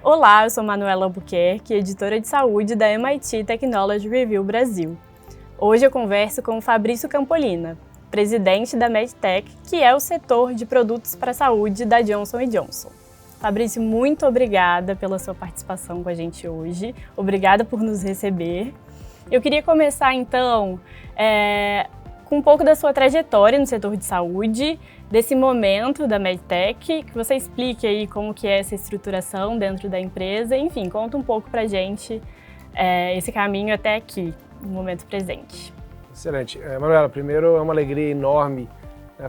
Olá, eu sou Manuela Albuquerque, editora de saúde da MIT Technology Review Brasil. Hoje eu converso com o Fabrício Campolina, presidente da MedTech, que é o setor de produtos para a saúde da Johnson & Johnson. Fabrício, muito obrigada pela sua participação com a gente hoje. Obrigada por nos receber. Eu queria começar, então, com um pouco da sua trajetória no setor de saúde, desse momento da MedTech, que você explique aí como que é essa estruturação dentro da empresa. Enfim, conta um pouco pra gente esse caminho até aqui, no momento presente. Excelente. Manuela, primeiro é uma alegria enorme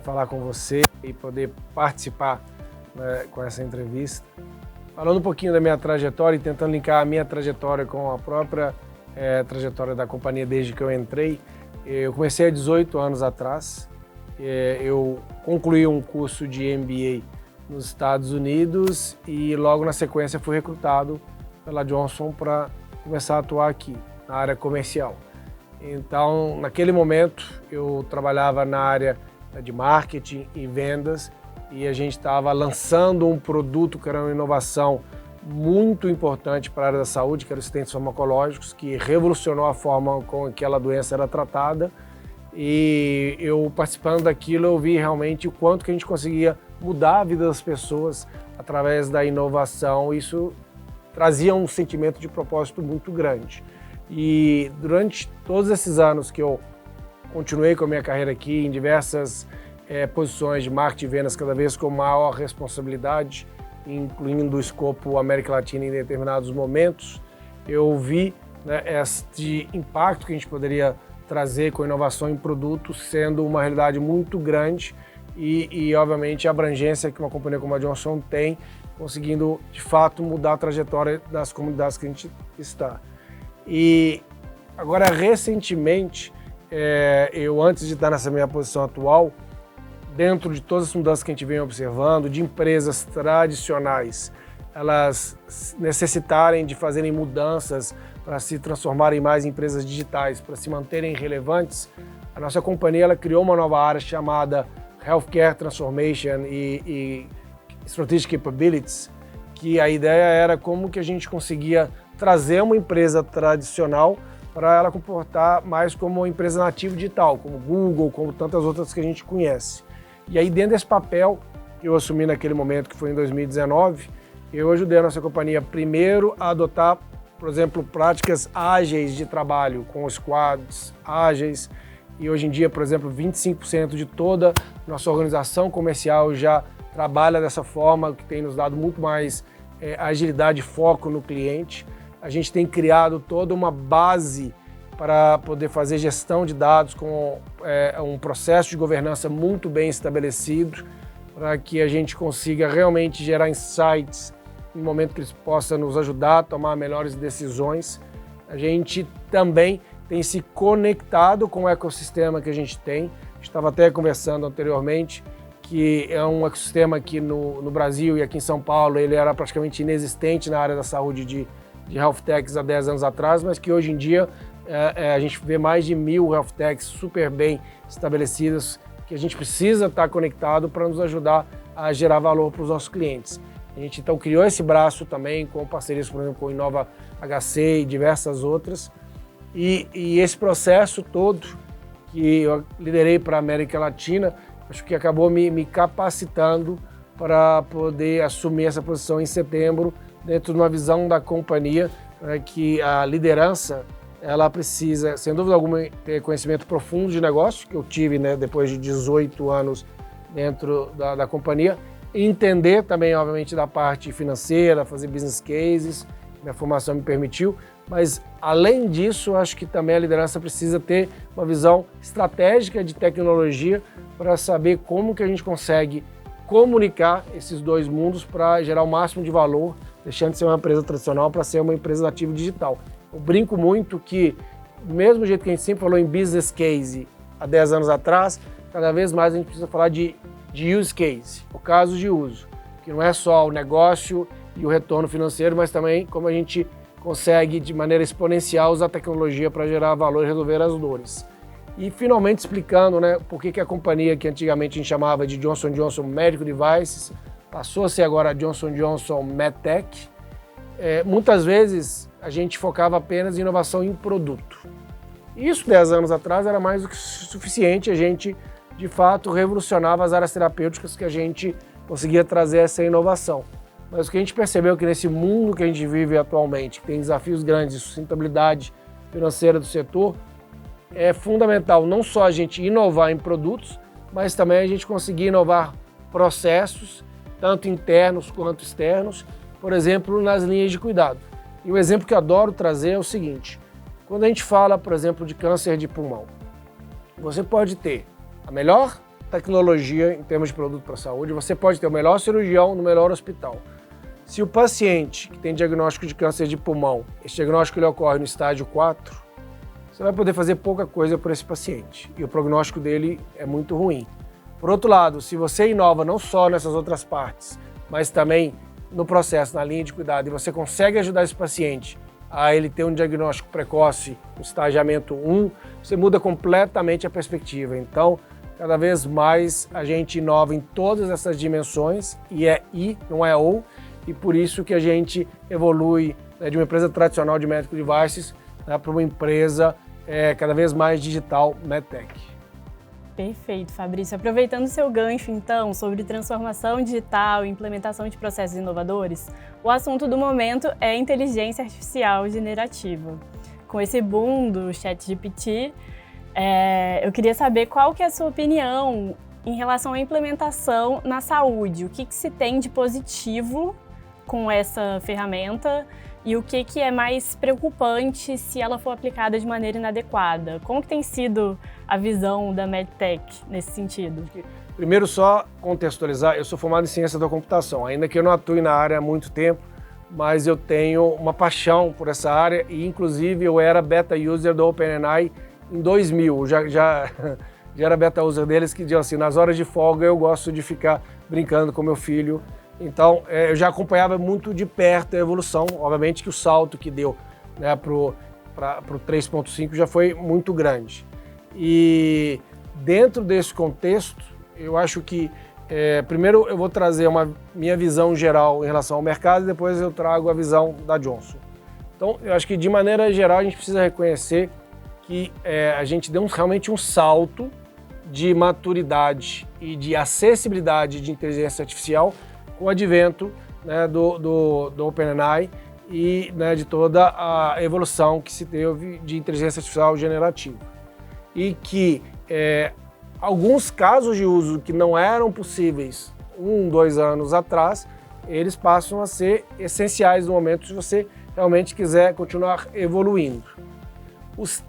falar com você e poder participar com essa entrevista. Falando um pouquinho da minha trajetória e tentando linkar a minha trajetória com a própria trajetória da companhia desde que eu entrei, eu comecei há 18 anos atrás. Eu concluí um curso de MBA nos Estados Unidos e logo na sequência fui recrutado pela Johnson para começar a atuar aqui, na área comercial. Então, naquele momento, eu trabalhava na área de marketing e vendas e a gente estava lançando um produto que era uma inovação muito importante para a área da saúde, que era os estentes farmacológicos, que revolucionou a forma com que aquela doença era tratada. E eu, participando daquilo, eu vi realmente o quanto que a gente conseguia mudar a vida das pessoas através da inovação. Isso trazia um sentimento de propósito muito grande. E durante todos esses anos que eu continuei com a minha carreira aqui, em diversas posições de marketing e vendas, cada vez com maior responsabilidade, incluindo o escopo América Latina em determinados momentos, eu vi este impacto que a gente poderia trazer com inovação em produtos sendo uma realidade muito grande e obviamente, a abrangência que uma companhia como a Johnson tem, conseguindo, de fato, mudar a trajetória das comunidades que a gente está. E agora, recentemente, eu, antes de estar nessa minha posição atual, dentro de todas as mudanças que a gente vem observando, de empresas tradicionais, elas necessitarem de fazerem mudanças para se transformarem mais em empresas digitais, para se manterem relevantes, a nossa companhia ela criou uma nova área chamada Healthcare Transformation e Strategic Capabilities, que a ideia era como que a gente conseguia trazer uma empresa tradicional para ela comportar mais como uma empresa nativa digital, como Google, como tantas outras que a gente conhece. E aí, dentro desse papel que eu assumi naquele momento, que foi em 2019, eu ajudei a nossa companhia primeiro a adotar, por exemplo, práticas ágeis de trabalho, com squads ágeis. E hoje em dia, por exemplo, 25% de toda a nossa organização comercial já trabalha dessa forma, o que tem nos dado muito mais agilidade e foco no cliente. A gente tem criado toda uma base para poder fazer gestão de dados com um processo de governança muito bem estabelecido, para que a gente consiga realmente gerar insights no momento que eles possam nos ajudar a tomar melhores decisões. A gente também tem se conectado com o ecossistema que a gente tem. A gente estava até conversando anteriormente que é um ecossistema aqui no Brasil e aqui em São Paulo, ele era praticamente inexistente na área da saúde de health techs há 10 anos atrás, mas que hoje em dia a gente vê mais de 1.000 health techs super bem estabelecidas, que a gente precisa estar conectado para nos ajudar a gerar valor para os nossos clientes. A gente então criou esse braço também com parcerias, por exemplo, com Inova HC e diversas outras. E esse processo todo que eu liderei para a América Latina, acho que acabou me capacitando para poder assumir essa posição em setembro, dentro de uma visão da companhia, que a liderança ela precisa, sem dúvida alguma, ter conhecimento profundo de negócio, que eu tive depois de 18 anos dentro da companhia, e entender também, obviamente, da parte financeira, fazer business cases, minha formação me permitiu, mas além disso, acho que também a liderança precisa ter uma visão estratégica de tecnologia para saber como que a gente consegue comunicar esses dois mundos para gerar o máximo de valor, deixando de ser uma empresa tradicional para ser uma empresa nativa digital. Eu brinco muito que, do mesmo jeito que a gente sempre falou em business case há 10 anos atrás, cada vez mais a gente precisa falar de use case, o caso de uso, que não é só o negócio e o retorno financeiro, mas também como a gente consegue, de maneira exponencial, usar a tecnologia para gerar valor e resolver as dores. E finalmente explicando por que a companhia que antigamente a gente chamava de Johnson & Johnson Medical Devices passou a ser agora a Johnson & Johnson MedTech, muitas vezes a gente focava apenas em inovação em produto. Isso 10 anos atrás era mais do que suficiente, a gente de fato revolucionava as áreas terapêuticas que a gente conseguia trazer essa inovação. Mas o que a gente percebeu é que nesse mundo que a gente vive atualmente, que tem desafios grandes de sustentabilidade financeira do setor, é fundamental não só a gente inovar em produtos, mas também a gente conseguir inovar processos, tanto internos quanto externos, por exemplo, nas linhas de cuidado. E o exemplo que eu adoro trazer é o seguinte: quando a gente fala, por exemplo, de câncer de pulmão, você pode ter a melhor tecnologia em termos de produto para a saúde, você pode ter o melhor cirurgião no melhor hospital. Se o paciente que tem diagnóstico de câncer de pulmão, esse diagnóstico ele ocorre no estágio 4, você vai poder fazer pouca coisa por esse paciente e o prognóstico dele é muito ruim. Por outro lado, se você inova não só nessas outras partes, mas também no processo, na linha de cuidado, e você consegue ajudar esse paciente a ele ter um diagnóstico precoce, um estagiamento 1, você muda completamente a perspectiva. Então, cada vez mais a gente inova em todas essas dimensões, e é I, não é ou, e por isso que a gente evolui, né, de uma empresa tradicional de medical devices, né, para uma empresa cada vez mais digital, MedTech. Perfeito, Fabrício. Aproveitando o seu gancho, então, sobre transformação digital e implementação de processos inovadores, o assunto do momento é inteligência artificial generativa. Com esse boom do ChatGPT, eu queria saber qual que é a sua opinião em relação à implementação na saúde. O que se tem de positivo com essa ferramenta e o que é mais preocupante se ela for aplicada de maneira inadequada? Como que tem sido a visão da MedTech nesse sentido? Primeiro, só contextualizar, eu sou formado em ciência da computação, ainda que eu não atue na área há muito tempo, mas eu tenho uma paixão por essa área e, inclusive, eu era beta user do OpenAI em 2000, já era beta user deles, que diziam assim, nas horas de folga eu gosto de ficar brincando com meu filho. Então, eu já acompanhava muito de perto a evolução, obviamente que o salto que deu, né, para o 3.5 já foi muito grande. E dentro desse contexto, eu acho que, primeiro eu vou trazer uma minha visão geral em relação ao mercado e depois eu trago a visão da Johnson. Então, eu acho que de maneira geral a gente precisa reconhecer que a gente deu realmente um salto de maturidade e de acessibilidade de inteligência artificial com o advento, né, do OpenAI e, né, de toda a evolução que se teve de inteligência artificial generativa. E que alguns casos de uso que não eram possíveis 2 anos atrás, eles passam a ser essenciais no momento se você realmente quiser continuar evoluindo. Os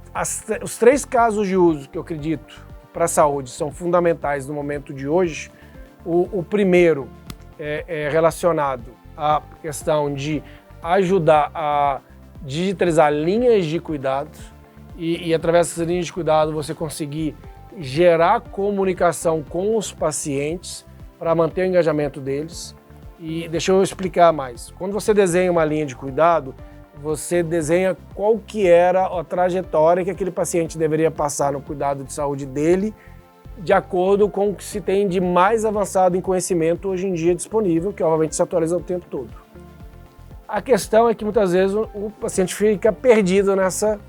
3 casos de uso que eu acredito para a saúde são fundamentais no momento de hoje. O primeiro é relacionado à questão de ajudar a digitalizar linhas de cuidado e através dessas linhas de cuidado você conseguir gerar comunicação com os pacientes para manter o engajamento deles. E deixa eu explicar mais. Quando você desenha uma linha de cuidado, você desenha qual que era a trajetória que aquele paciente deveria passar no cuidado de saúde dele, de acordo com o que se tem de mais avançado em conhecimento hoje em dia disponível, que obviamente se atualiza o tempo todo. A questão é que muitas vezes o paciente fica perdido nessa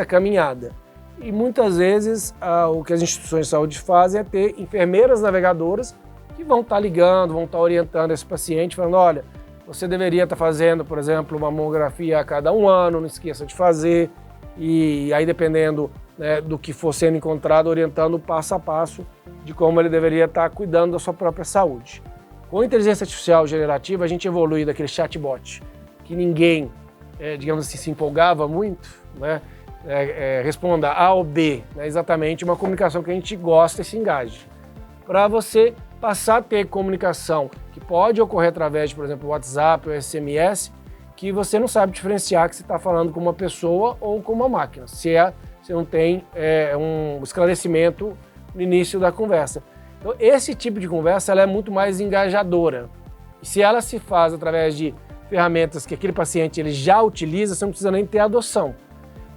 caminhada. E muitas vezes o que as instituições de saúde fazem é ter enfermeiras navegadoras que vão estar ligando, vão estar orientando esse paciente, falando, olha, você deveria estar fazendo, por exemplo, uma mamografia a cada 1 ano, não esqueça de fazer, e aí dependendo, né, do que for sendo encontrado, orientando passo a passo de como ele deveria estar cuidando da sua própria saúde. Com a inteligência artificial generativa, a gente evolui daquele chatbot que ninguém, digamos assim, se empolgava muito, né, responda A ou B, né, exatamente uma comunicação que a gente gosta e se engaje. Para você passar a ter comunicação que pode ocorrer através de, por exemplo, WhatsApp ou SMS, que você não sabe diferenciar que você está falando com uma pessoa ou com uma máquina, se você não tem um esclarecimento no início da conversa. Então, esse tipo de conversa ela é muito mais engajadora. E se ela se faz através de ferramentas que aquele paciente ele já utiliza, você não precisa nem ter adoção.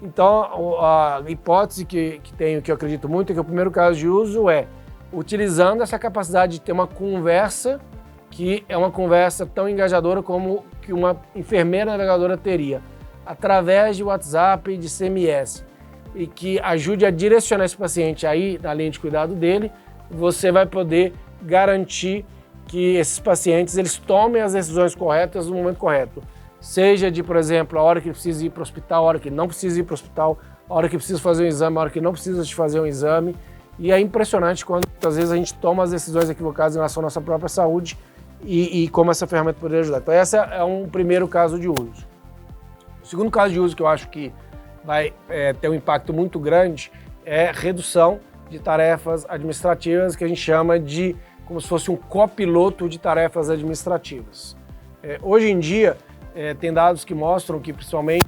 Então, a hipótese que eu acredito muito, é que o primeiro caso de uso é utilizando essa capacidade de ter uma conversa que é uma conversa tão engajadora como que uma enfermeira navegadora teria, através de WhatsApp e de SMS, e que ajude a direcionar esse paciente aí na linha de cuidado dele. Você vai poder garantir que esses pacientes eles tomem as decisões corretas no momento correto. Seja de, por exemplo, a hora que precisa ir para o hospital, a hora que não precisa ir para o hospital, a hora que precisa fazer um exame, a hora que não precisa de fazer um exame. E é impressionante quando, às vezes, a gente toma as decisões equivocadas em relação à nossa própria saúde e como essa ferramenta poderia ajudar. Então, esse é um primeiro caso de uso. O segundo caso de uso que eu acho que vai ter um impacto muito grande é redução de tarefas administrativas, que a gente chama de como se fosse um copiloto de tarefas administrativas. Hoje em dia, tem dados que mostram que, principalmente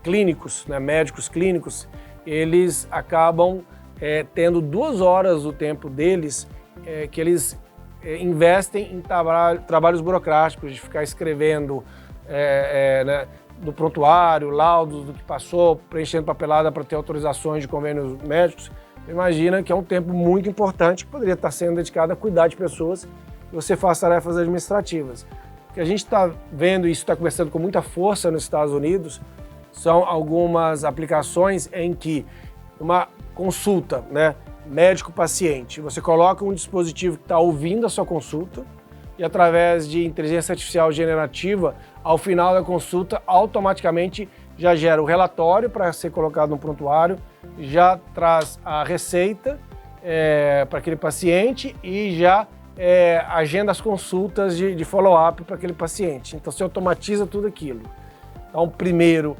clínicos, né, médicos clínicos, eles acabam tendo 2 horas do tempo deles que eles investem em trabalhos burocráticos, de ficar escrevendo né, no prontuário, laudos do que passou, preenchendo papelada para ter autorizações de convênios médicos. Imagina que é um tempo muito importante que poderia estar sendo dedicado a cuidar de pessoas e você faz tarefas administrativas. O que a gente está vendo, e isso está começando com muita força nos Estados Unidos, são algumas aplicações em que uma consulta, né, médico-paciente, você coloca um dispositivo que está ouvindo a sua consulta e através de inteligência artificial generativa, ao final da consulta, automaticamente já gera o relatório para ser colocado no prontuário, já traz a receita para aquele paciente e já agenda as consultas de follow-up para aquele paciente. Então, se automatiza tudo aquilo. Então, primeiro,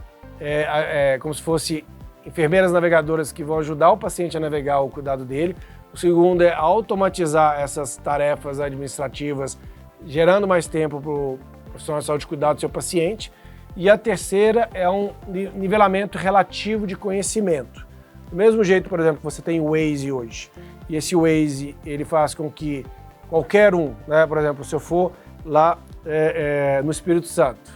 como se fosse enfermeiras navegadoras que vão ajudar o paciente a navegar o cuidado dele. O segundo é automatizar essas tarefas administrativas, gerando mais tempo para o profissional de saúde cuidar do seu paciente. E a terceira é um nivelamento relativo de conhecimento. Do mesmo jeito, por exemplo, que você tem o Waze hoje, e esse Waze ele faz com que qualquer um, né, por exemplo, se eu for lá no Espírito Santo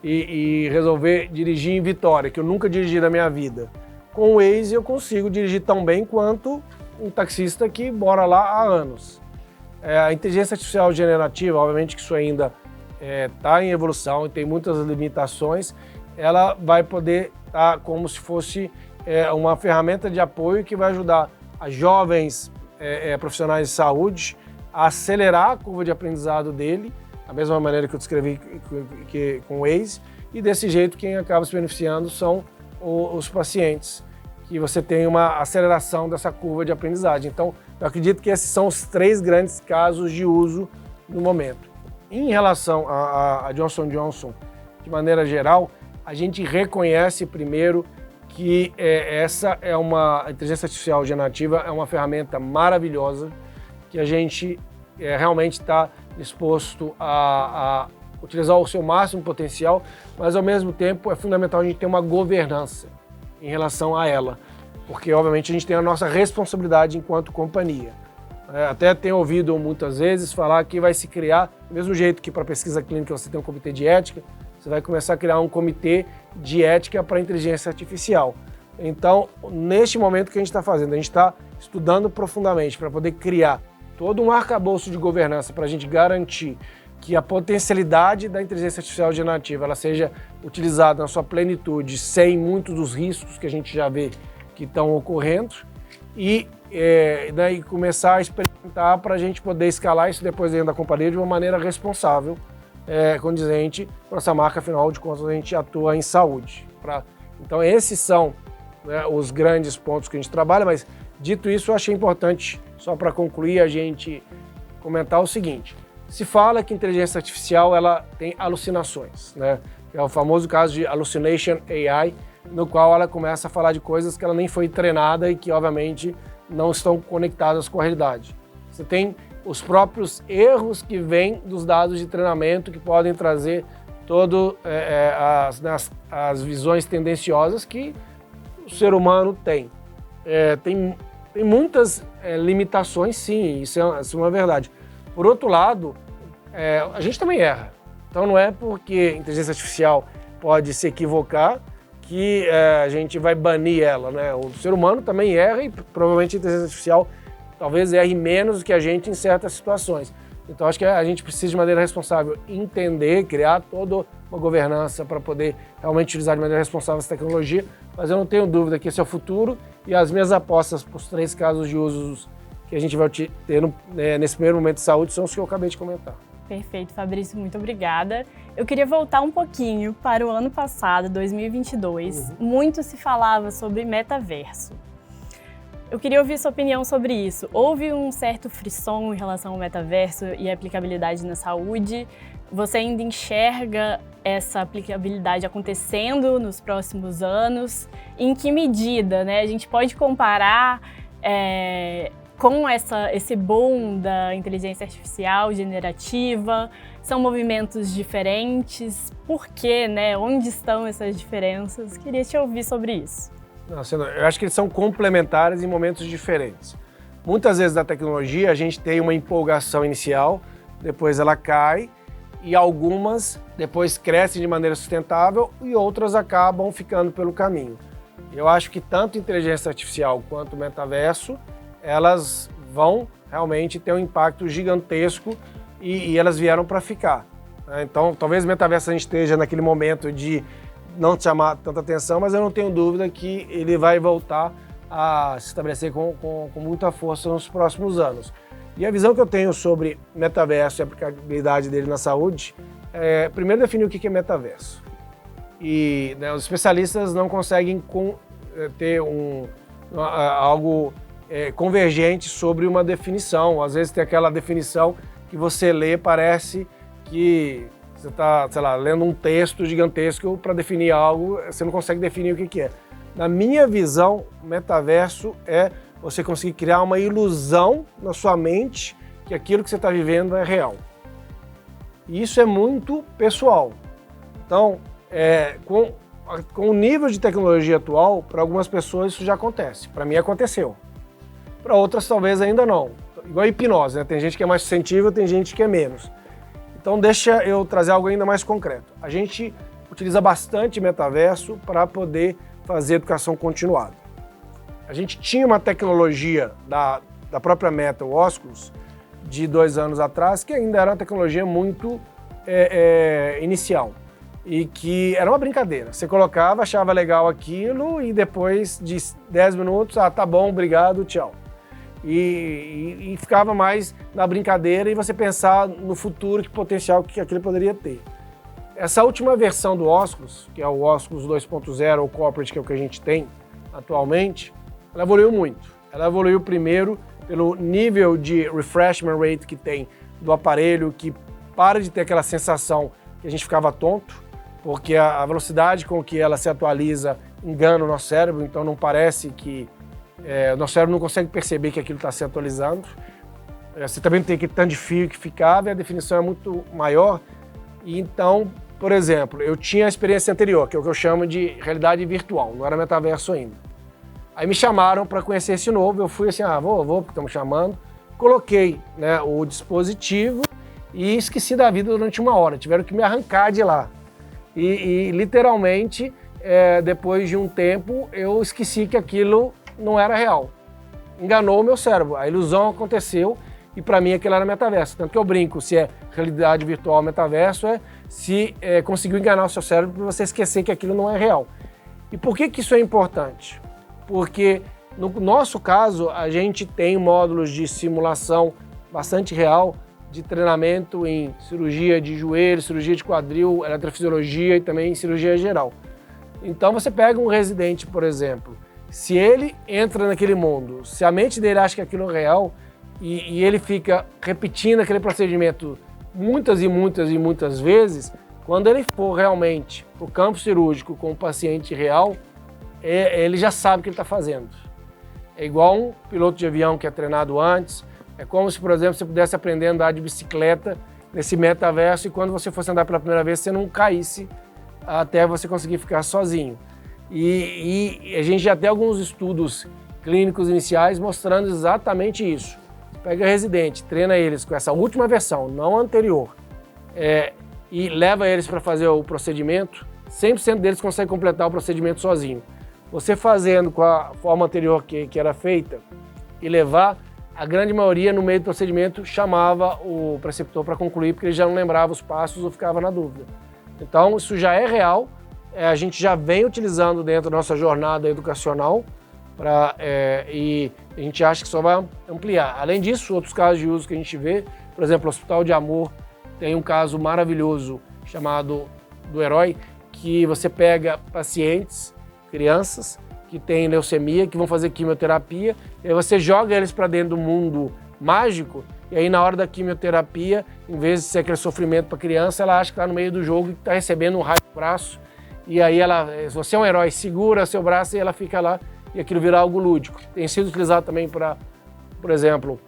e resolver dirigir em Vitória, que eu nunca dirigi na minha vida, com o Waze eu consigo dirigir tão bem quanto um taxista que mora lá há anos. A inteligência artificial generativa, obviamente que isso ainda está em evolução e tem muitas limitações, ela vai poder estar como se fosse uma ferramenta de apoio que vai ajudar a jovens profissionais de saúde a acelerar a curva de aprendizado dele, da mesma maneira que eu descrevi com o Waze, e desse jeito quem acaba se beneficiando são os pacientes, que você tem uma aceleração dessa curva de aprendizagem. Então, eu acredito que esses são os 3 grandes casos de uso no momento. Em relação a Johnson & Johnson, de maneira geral, a gente reconhece primeiro que essa é uma inteligência artificial generativa, é uma ferramenta maravilhosa, que a gente realmente está disposto a utilizar o seu máximo potencial, mas ao mesmo tempo é fundamental a gente ter uma governança em relação a ela, porque obviamente a gente tem a nossa responsabilidade enquanto companhia. Até tenho ouvido muitas vezes falar que vai se criar, do mesmo jeito que para pesquisa clínica você tem um comitê de ética, você vai começar a criar um comitê de ética para a inteligência artificial. Então, neste momento que a gente está fazendo, a gente está estudando profundamente para poder criar todo um arcabouço de governança para a gente garantir que a potencialidade da inteligência artificial generativa ela seja utilizada na sua plenitude, sem muitos dos riscos que a gente já vê que estão ocorrendo, e daí começar a experimentar para a gente poder escalar isso depois dentro da companhia de uma maneira responsável, condizente para essa marca, afinal de contas a gente atua em saúde. Então esses são, né, os grandes pontos que a gente trabalha, mas dito isso eu achei importante, só para concluir, a gente comentar o seguinte: se fala que a inteligência artificial ela tem alucinações, né? É o famoso caso de hallucination AI, no qual ela começa a falar de coisas que ela nem foi treinada e que, obviamente, não estão conectadas com a realidade. Você tem os próprios erros que vêm dos dados de treinamento que podem trazer todas as visões tendenciosas que o ser humano tem. Tem muitas limitações, sim, isso é uma verdade. Por outro lado, a gente também erra. Então não é porque a inteligência artificial pode se equivocar que a gente vai banir ela, né? O ser humano também erra e provavelmente a inteligência artificial talvez erre menos do que a gente em certas situações. Então acho que a gente precisa de maneira responsável entender, criar toda uma governança para poder realmente utilizar de maneira responsável essa tecnologia, mas eu não tenho dúvida que esse é o futuro e as minhas apostas para os 3 casos de usos que a gente vai ter nesse primeiro momento de saúde são os que eu acabei de comentar. Perfeito, Fabrício, muito obrigada. Eu queria voltar um pouquinho para o ano passado, 2022. Muito se falava sobre metaverso. Eu queria ouvir sua opinião sobre isso. Houve um certo frisson em relação ao metaverso e a aplicabilidade na saúde? Você ainda enxerga essa aplicabilidade acontecendo nos próximos anos? Em que medida, né? A gente pode comparar com esse boom da inteligência artificial generativa? São movimentos diferentes? Por quê, né? Onde estão essas diferenças? Queria te ouvir sobre isso. Não, eu acho que eles são complementares em momentos diferentes. Muitas vezes na tecnologia a gente tem uma empolgação inicial, depois ela cai e algumas depois crescem de maneira sustentável e outras acabam ficando pelo caminho. Eu acho que tanto inteligência artificial quanto metaverso, elas vão realmente ter um impacto gigantesco e elas vieram para ficar. Então, talvez o metaverso a gente esteja naquele momento de não chamar tanta atenção, mas eu não tenho dúvida que ele vai voltar a se estabelecer com muita força nos próximos anos. E a visão que eu tenho sobre metaverso e a aplicabilidade dele na saúde é, primeiro, definir o que é metaverso. E os especialistas não conseguem ter algo convergente sobre uma definição. Às vezes tem aquela definição que você lê, parece que você está, sei lá, lendo um texto gigantesco para definir algo, você não consegue definir o que é. Na minha visão, metaverso é você conseguir criar uma ilusão na sua mente que aquilo que você está vivendo é real. E isso é muito pessoal. Então, com o nível de tecnologia atual, para algumas pessoas isso já acontece. Para mim aconteceu. Para outras talvez ainda não. Igual a hipnose, né? Tem gente que é mais sensível, tem gente que é menos. Então deixa eu trazer algo ainda mais concreto. A gente utiliza bastante metaverso para poder fazer educação continuada. A gente tinha uma tecnologia da própria Meta, o Oculus, de 2 anos atrás, que ainda era uma tecnologia muito inicial e que era uma brincadeira. Você colocava, achava legal aquilo e depois de 10 minutos, tá bom, obrigado, tchau. E ficava mais na brincadeira e você pensar no futuro, que potencial que aquilo poderia ter. Essa última versão do Oculus, que é o Oculus 2.0 ou Corporate, que é o que a gente tem atualmente, ela evoluiu muito. Ela evoluiu primeiro pelo nível de refreshment rate que tem do aparelho, que para de ter aquela sensação que a gente ficava tonto, porque a velocidade com que ela se atualiza engana o nosso cérebro, então não parece que o nosso cérebro não consegue perceber que aquilo está se atualizando. Você também tem aquele tanto de fio que ficava e a definição é muito maior. E então, por exemplo, eu tinha a experiência anterior, que é o que eu chamo de realidade virtual, não era metaverso ainda. Aí me chamaram para conhecer esse novo, eu fui assim, vou, porque estão me chamando. Coloquei, né, o dispositivo e esqueci da vida durante 1 hora, tiveram que me arrancar de lá. E literalmente, depois de um tempo, eu esqueci que aquilo não era real. Enganou o meu cérebro, a ilusão aconteceu e para mim aquilo era metaverso. Tanto que eu brinco, se é realidade virtual ou metaverso, se conseguiu enganar o seu cérebro para você esquecer que aquilo não é real. E por que isso é importante? Porque no nosso caso, a gente tem módulos de simulação bastante real, de treinamento em cirurgia de joelho, cirurgia de quadril, eletrofisiologia e também cirurgia geral. Então você pega um residente, por exemplo, se ele entra naquele mundo, se a mente dele acha que aquilo é real e ele fica repetindo aquele procedimento muitas e muitas e muitas vezes, quando ele for realmente para o campo cirúrgico com o paciente real, ele já sabe o que ele está fazendo. É igual um piloto de avião que é treinado antes, é como se, por exemplo, você pudesse aprender a andar de bicicleta nesse metaverso e quando você fosse andar pela primeira vez, você não caísse até você conseguir ficar sozinho. E a gente já tem alguns estudos clínicos iniciais mostrando exatamente isso. Pega residente, treina eles com essa última versão, não a anterior, e leva eles para fazer o procedimento, 100% deles conseguem completar o procedimento sozinho. Você fazendo com a forma anterior que era feita e levar, a grande maioria, no meio do procedimento, chamava o preceptor para concluir, porque ele já não lembrava os passos ou ficava na dúvida. Então, isso já é real, a gente já vem utilizando dentro da nossa jornada educacional, e a gente acha que só vai ampliar. Além disso, outros casos de uso que a gente vê, por exemplo, o Hospital de Amor tem um caso maravilhoso chamado do Herói, que você pega pacientes, crianças, que têm leucemia, que vão fazer quimioterapia, e aí você joga eles para dentro do mundo mágico, e aí na hora da quimioterapia, em vez de ser aquele sofrimento para a criança, ela acha que está no meio do jogo e está recebendo um raio no braço, e aí se você é um herói, segura seu braço e ela fica lá, e aquilo vira algo lúdico. Tem sido utilizado também para, por exemplo,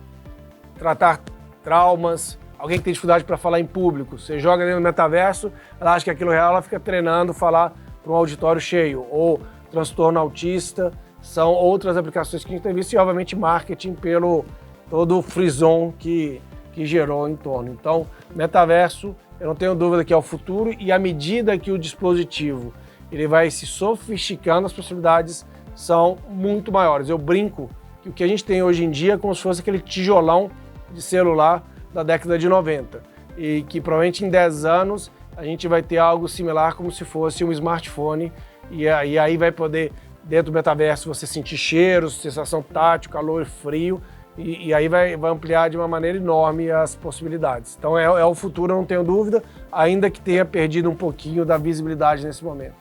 tratar traumas, alguém que tem dificuldade para falar em público, você joga dentro do metaverso, ela acha que aquilo é real, ela fica treinando falar para um auditório cheio, ou transtorno autista, são outras aplicações que a gente tem visto, e obviamente marketing pelo todo o frisson que gerou em torno. Então, metaverso, eu não tenho dúvida que é o futuro, e à medida que o dispositivo ele vai se sofisticando, as possibilidades são muito maiores. Eu brinco que o que a gente tem hoje em dia é como se fosse aquele tijolão de celular da década de 90, e que provavelmente em 10 anos a gente vai ter algo similar como se fosse um smartphone, e aí vai poder, dentro do metaverso, você sentir cheiros, sensação tátil, calor e frio, e aí vai ampliar de uma maneira enorme as possibilidades. Então é o futuro, não tenho dúvida, ainda que tenha perdido um pouquinho da visibilidade nesse momento.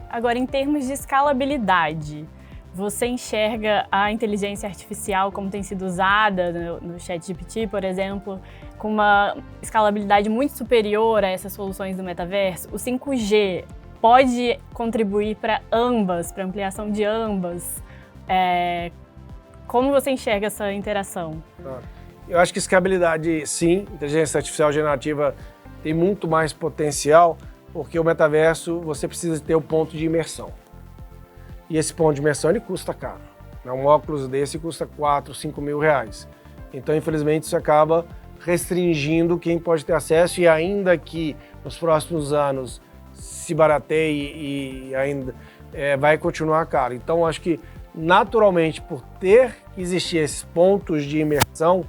Agora, em termos de escalabilidade, você enxerga a inteligência artificial como tem sido usada no ChatGPT, por exemplo, com uma escalabilidade muito superior a essas soluções do metaverso? O 5G pode contribuir para ambas, para ampliação de ambas? Como você enxerga essa interação? Eu acho que escalabilidade, sim, inteligência artificial generativa tem muito mais potencial, porque o metaverso você precisa ter o ponto de imersão. E esse ponto de imersão ele custa caro. Um óculos desse custa 4, 5 mil reais. Então, infelizmente, isso acaba restringindo quem pode ter acesso, e ainda que nos próximos anos se barateie e ainda vai continuar caro. Então, acho que naturalmente, por ter que existir esses pontos de imersão,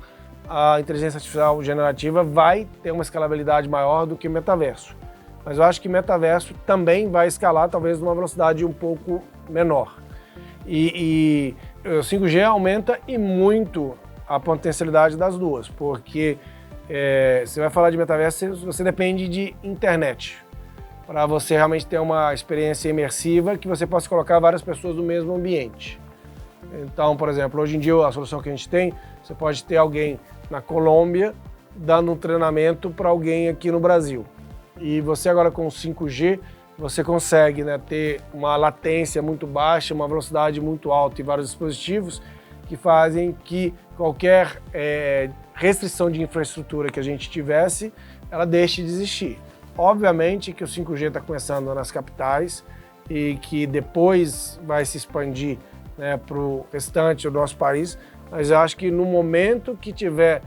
a inteligência artificial generativa vai ter uma escalabilidade maior do que o metaverso. Mas eu acho que o metaverso também vai escalar, talvez numa velocidade um pouco menor. E o 5G aumenta e muito a potencialidade das duas, porque você vai falar de metaverso, você depende de internet, para você realmente ter uma experiência imersiva que você possa colocar várias pessoas no mesmo ambiente. Então, por exemplo, hoje em dia a solução que a gente tem, você pode ter alguém na Colômbia dando um treinamento para alguém aqui no Brasil. E você agora com o 5G, você consegue ter uma latência muito baixa, uma velocidade muito alta e vários dispositivos que fazem que qualquer restrição de infraestrutura que a gente tivesse, ela deixe de existir. Obviamente que o 5G está começando nas capitais e que depois vai se expandir para o restante do nosso país, mas eu acho que no momento que tiver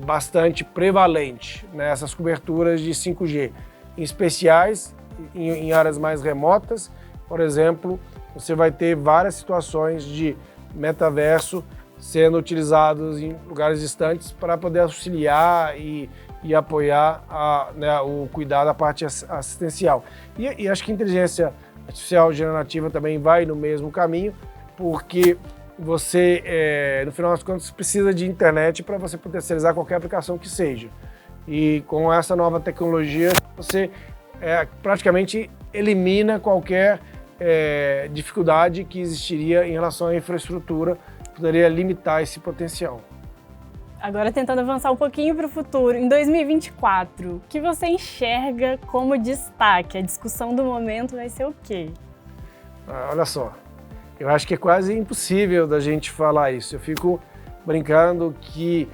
bastante prevalente essas coberturas de 5G, em especiais em áreas mais remotas, por exemplo, você vai ter várias situações de metaverso sendo utilizados em lugares distantes para poder auxiliar e apoiar o cuidado da parte assistencial. E acho que a inteligência artificial generativa também vai no mesmo caminho, porque você, no final das contas, precisa de internet para você potencializar qualquer aplicação que seja. E com essa nova tecnologia, você praticamente elimina qualquer dificuldade que existiria em relação à infraestrutura, poderia limitar esse potencial. Agora, tentando avançar um pouquinho para o futuro, em 2024, o que você enxerga como destaque? A discussão do momento vai ser o quê? Olha só, eu acho que é quase impossível da gente falar isso. Eu fico brincando que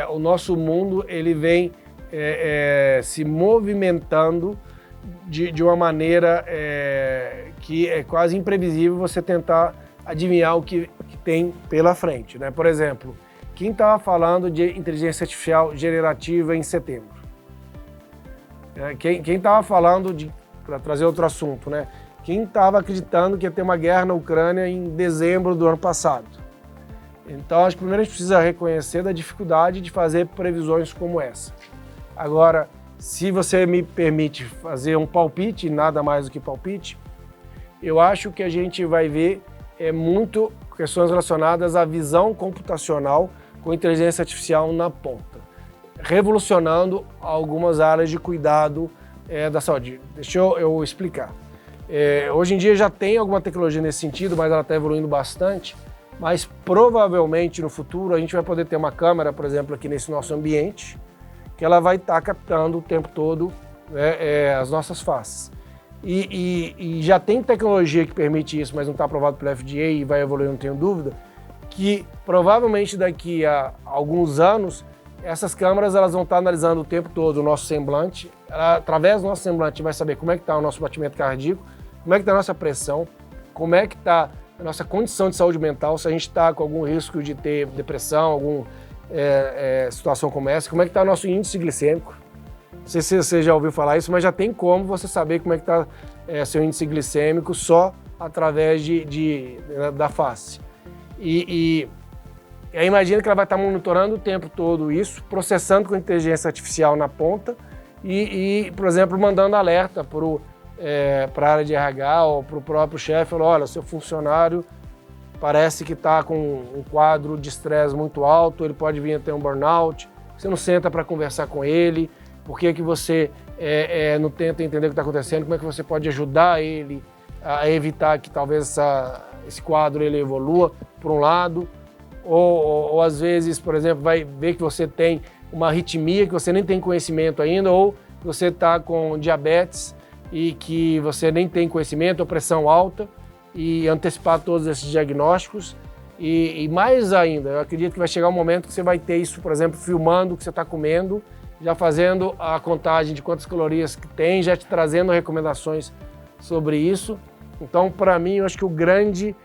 o nosso mundo ele vem se movimentando de uma maneira que é quase imprevisível você tentar adivinhar o que tem pela frente, Por exemplo, quem estava falando de inteligência artificial generativa em setembro? Quem estava falando para trazer outro assunto, Quem estava acreditando que ia ter uma guerra na Ucrânia em dezembro do ano passado? Então, acho que primeiro a gente precisa reconhecer da dificuldade de fazer previsões como essa. Agora, se você me permite fazer um palpite, nada mais do que palpite, eu acho que a gente vai ver muito questões relacionadas à visão computacional com inteligência artificial na ponta, revolucionando algumas áreas de cuidado da saúde. Deixa eu explicar. Hoje em dia já tem alguma tecnologia nesse sentido, mas ela está evoluindo bastante, mas provavelmente no futuro a gente vai poder ter uma câmera, por exemplo, aqui nesse nosso ambiente, que ela vai estar captando o tempo todo as nossas faces. E já tem tecnologia que permite isso, mas não está aprovado pelo FDA e vai evoluir, não tenho dúvida, que provavelmente daqui a alguns anos essas câmeras elas vão estar analisando o tempo todo o nosso semblante. Através do nosso semblante vai saber como é que está o nosso batimento cardíaco, como é que está a nossa pressão, como é que está a nossa condição de saúde mental, se a gente está com algum risco de ter depressão, alguma situação como essa, como é que está o nosso índice glicêmico. Não sei se você já ouviu falar isso, mas já tem como você saber como é que está seu índice glicêmico só através da face. E aí imagina que ela vai estar monitorando o tempo todo isso, processando com inteligência artificial na ponta e por exemplo, mandando alerta para a área de RH ou para o próprio chefe, olha, seu funcionário parece que está com um quadro de estresse muito alto, ele pode vir a ter um burnout, você não senta para conversar com ele, por que você não tenta entender o que está acontecendo, como é que você pode ajudar ele a evitar que talvez esse quadro ele evolua, por um lado, ou às vezes, por exemplo, vai ver que você tem uma arritmia que você nem tem conhecimento ainda, ou você está com diabetes e que você nem tem conhecimento, ou pressão alta, e antecipar todos esses diagnósticos. E mais ainda, eu acredito que vai chegar um momento que você vai ter isso, por exemplo, filmando o que você está comendo, já fazendo a contagem de quantas calorias que tem, já te trazendo recomendações sobre isso. Então, para mim, eu acho que o grande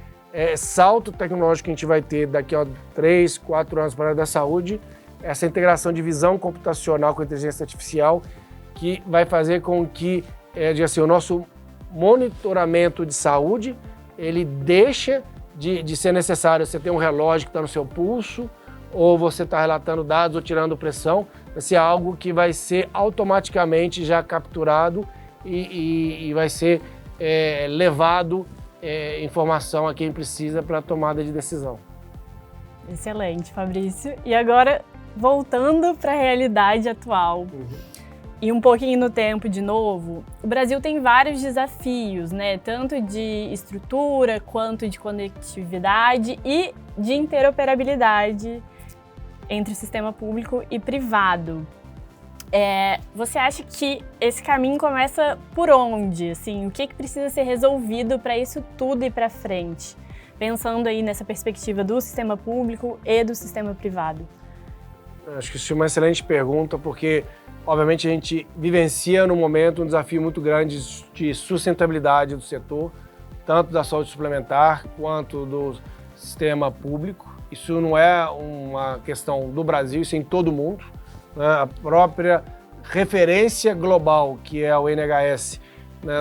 salto tecnológico que a gente vai ter daqui a 3, 4 anos para a área da saúde, essa integração de visão computacional com inteligência artificial, que vai fazer com que o nosso monitoramento de saúde, ele deixa de ser necessário você ter um relógio que está no seu pulso, ou você está relatando dados ou tirando pressão, vai ser algo que vai ser automaticamente já capturado e vai ser levado informação a quem precisa para a tomada de decisão. Excelente, Fabrício. E agora, voltando para a realidade atual, e um pouquinho no tempo de novo, o Brasil tem vários desafios, né? Tanto de estrutura, quanto de conectividade e de interoperabilidade entre o sistema público e privado. Você acha que esse caminho começa por onde? Assim, o que precisa ser resolvido para isso tudo ir para frente? Pensando aí nessa perspectiva do sistema público e do sistema privado. Acho que isso é uma excelente pergunta, porque obviamente a gente vivencia no momento um desafio muito grande de sustentabilidade do setor, tanto da saúde suplementar quanto do sistema público. Isso não é uma questão do Brasil, isso é em todo o mundo. A própria referência global, que é o NHS,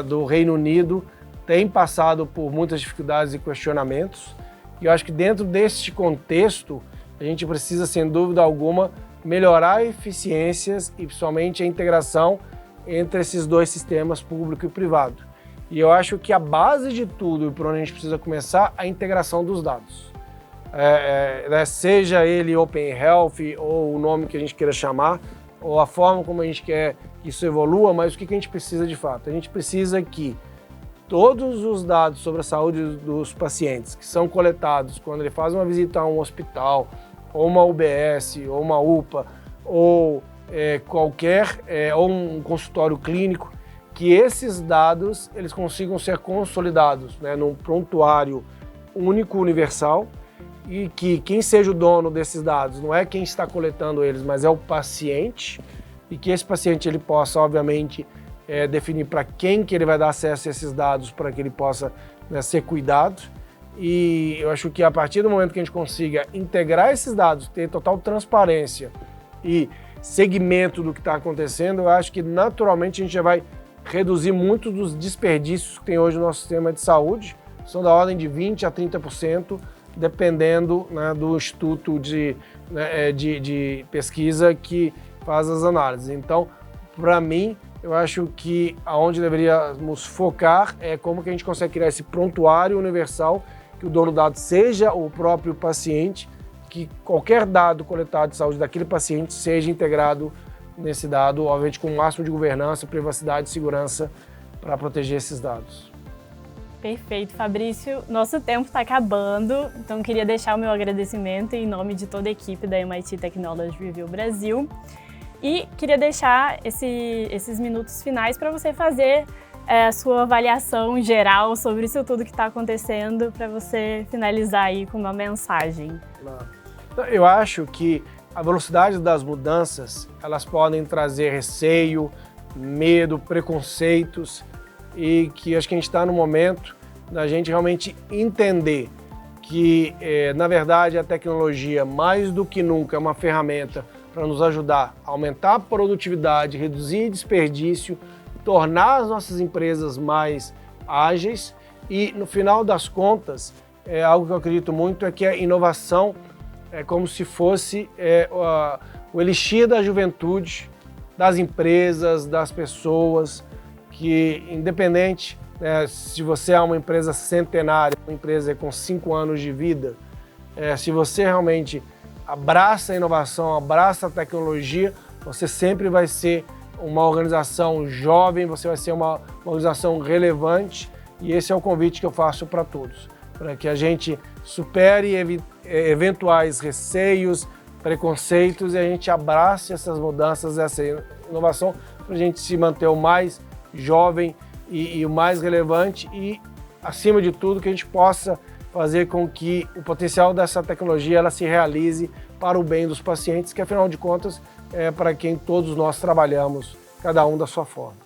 do Reino Unido, tem passado por muitas dificuldades e questionamentos. E eu acho que dentro deste contexto, a gente precisa, sem dúvida alguma, melhorar eficiências e principalmente a integração entre esses dois sistemas, público e privado. E eu acho que a base de tudo, e por onde a gente precisa começar, é a integração dos dados. Seja ele Open Health ou o nome que a gente queira chamar, ou a forma como a gente quer que isso evolua, mas o que a gente precisa de fato? A gente precisa que todos os dados sobre a saúde dos pacientes que são coletados quando ele faz uma visita a um hospital, ou uma UBS, ou uma UPA, ou ou um consultório clínico, que esses dados eles consigam ser consolidados num prontuário único, universal, e que quem seja o dono desses dados não é quem está coletando eles, mas é o paciente, e que esse paciente ele possa, obviamente, definir para quem que ele vai dar acesso a esses dados para que ele possa ser cuidado. E eu acho que a partir do momento que a gente consiga integrar esses dados, ter total transparência e segmento do que está acontecendo, eu acho que naturalmente a gente já vai reduzir muito dos desperdícios que tem hoje no nosso sistema de saúde, são da ordem de 20% a 30% dependendo, né, do instituto de pesquisa que faz as análises. Então, para mim, eu acho que aonde deveríamos focar é como que a gente consegue criar esse prontuário universal, que o dono do dado seja o próprio paciente, que qualquer dado coletado de saúde daquele paciente seja integrado nesse dado, obviamente com o máximo de governança, privacidade e segurança para proteger esses dados. Perfeito, Fabrício. Nosso tempo está acabando, então queria deixar o meu agradecimento em nome de toda a equipe da MIT Technology Review Brasil. E queria deixar esses minutos finais para você fazer a sua avaliação geral sobre isso tudo que está acontecendo, para você finalizar aí com uma mensagem. Eu acho que a velocidade das mudanças, elas podem trazer receio, medo, preconceitos, e que acho que a gente está no momento da gente realmente entender que, na verdade, a tecnologia, mais do que nunca, é uma ferramenta para nos ajudar a aumentar a produtividade, reduzir desperdício, tornar as nossas empresas mais ágeis e, no final das contas, algo que eu acredito muito é que a inovação é como se fosse o elixir da juventude, das empresas, das pessoas, que independente, né, se você é uma empresa centenária, uma empresa com 5 anos de vida, se você realmente abraça a inovação, abraça a tecnologia, você sempre vai ser uma organização jovem, você vai ser uma organização relevante, e esse é o convite que eu faço para todos, para que a gente supere eventuais receios, preconceitos e a gente abrace essas mudanças, essa inovação, para a gente se manter o mais jovem e o mais relevante e, acima de tudo, que a gente possa fazer com que o potencial dessa tecnologia ela se realize para o bem dos pacientes, que afinal de contas é para quem todos nós trabalhamos, cada um da sua forma.